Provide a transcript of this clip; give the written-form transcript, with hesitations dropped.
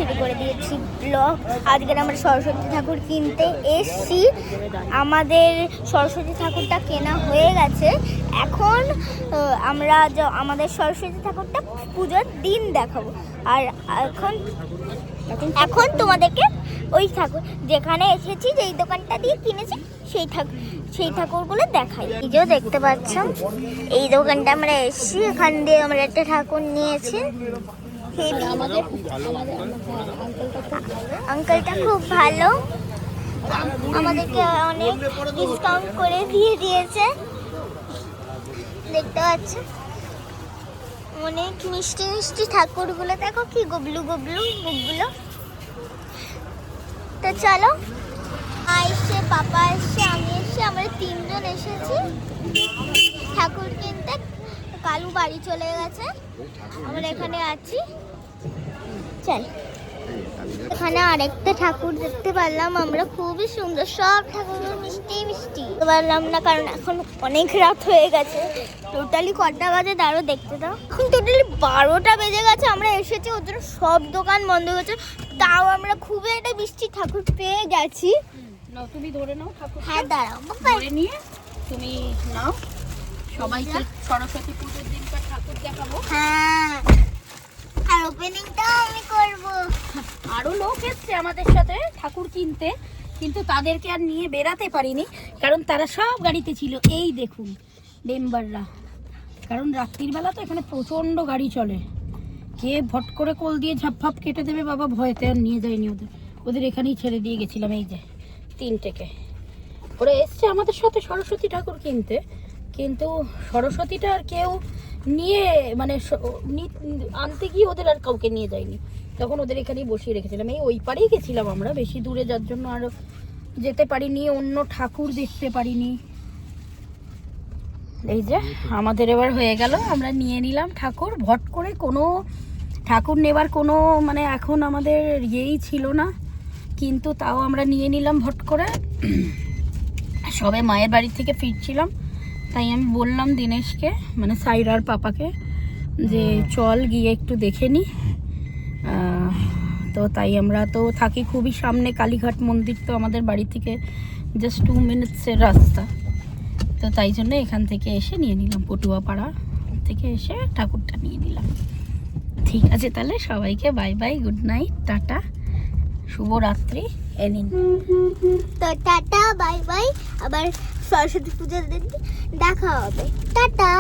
শুরু করে দিয়েছি ব্লগ। আজকে আমরা সরস্বতী ঠাকুর কিনতে এসছি। আমাদের সরস্বতী ঠাকুরটা কেনা হয়ে গেছে। এখন আমরা আমাদের সরস্বতী ঠাকুরটা পুজোর দিন দেখাবো। আর এখন তোমাদেরকে ওই ঠাকুর যেখানে এসেছি, যেই দোকানটা দিয়ে কিনেছি, সেই ঠাকুরগুলো দেখাই। এই যে দেখতে পাচ্ছ, এই দোকানটা আমরা এসেছি, এখান দিয়ে আমরা একটা ঠাকুর নিয়েছি। আঙ্কেলটা খুব ভালো, আমাদেরকে অনেক ডিসকাউন্ট করে দিয়ে দিয়েছে। দেখতে পাচ্ছ অনেক মিষ্টি মিষ্টি ঠাকুরগুলো, দেখো কি গবলু গবলু মুখগুলো। তো চলো, মা এসছে, পাপা এসছে, আমি এসছি, আমরা তিনজন এসেছি ঠাকুর কিনতে। কালু বাড়ি চলে গেছে, আমরা এখানে আছি। চল, এখানে আরেকটা ঠাকুর দেখতে পারলাম আমরা, খুবই সুন্দর। সব ঠাকুরগুলো মিষ্টি মিষ্টি পারলাম না, কারণ এখন অনেক রাত হয়ে গেছে। টোটালি কটা বাজে দাঁড়ো দেখতে দাও, এখন টোটালি 12টা বেজে গেছে। আমরা এসেছি, ওর জন্য সব দোকান বন্ধ হয়েছে, তাও আমরা খুবই একটা মিষ্টি ঠাকুর পেয়ে গেছি। তুমি ধরে নাও ঠাকুর। হ্যাঁ দাঁড়াও, ধরে নিয়ে তুমি নাও। সবাইকে সরস্বতী পুজোর দিনকার ঠাকুর দেখাবো। হ্যাঁ, আর ওপেনিংটাও আমি করব। আরো লোক এসছে আমাদের সাথে ঠাকুর কিনতে, কিন্তু তাদেরকে আর নিয়ে বেরাতে পারিনি, কারণ তারা সব গাড়িতে ছিল। এই দেখুন মেম্বাররা, কারণ রাত্রির বেলা তো এখানে প্রচন্ড গাড়ি চলে, কে ভট করে কোল দিয়ে ঝাপফাপ কেটে দেবে বাবা, ভয়তে আর নিয়ে যায়নি ওদের এখানেই ছেড়ে দিয়ে গেছিলাম। এই যে তিনটেকে ওরা এসছে আমাদের সাথে সরস্বতী ঠাকুর কিনতে, কিন্তু সরস্বতীটা আর কেউ নিয়ে মানে আনতে গিয়ে ওদের আর কাউকে নিয়ে যায়নি, তখন ওদের এখানেই বসিয়ে রেখেছিলাম। এই ওই পারেই গেছিলাম আমরা, বেশি দূরে যার জন্য আরও যেতে পারিনি, অন্য ঠাকুর দেখতে পারিনি। এই যে আমাদের এবার হয়ে গেল, আমরা নিয়ে নিলাম ঠাকুর ভট করে। কোনো ঠাকুর নেবার কোনো মানে এখন আমাদের ইয়েই ছিল না, কিন্তু তাও আমরা নিয়ে নিলাম ভট করে। সবে মায়ের বাড়ি থেকে ফিরছিলাম, তাই আমি বললাম দিনেশকে, মানে সাইরার পাপাকে, যে চল গিয়ে একটু দেখে নি। তো তাই আমরা তো থাকি খুবই সামনে, কালীঘাট মন্দির তো আমাদের বাড়ি থেকে জাস্ট 2 মিনিটসের রাস্তা। তো তাই জন্য এখান থেকে এসে নিয়ে নিলাম, পটুয়াপাড়া থেকে এসে ঠাকুরটা নিয়ে নিলাম। ঠিক আছে, তাহলে সবাইকে bye bye, good night, tata, শুভরাত্রি। এনিন তো টাটা, বাই বাই, আবার সরস্বতী পুজোর দিন দেখা হবে। টাটা।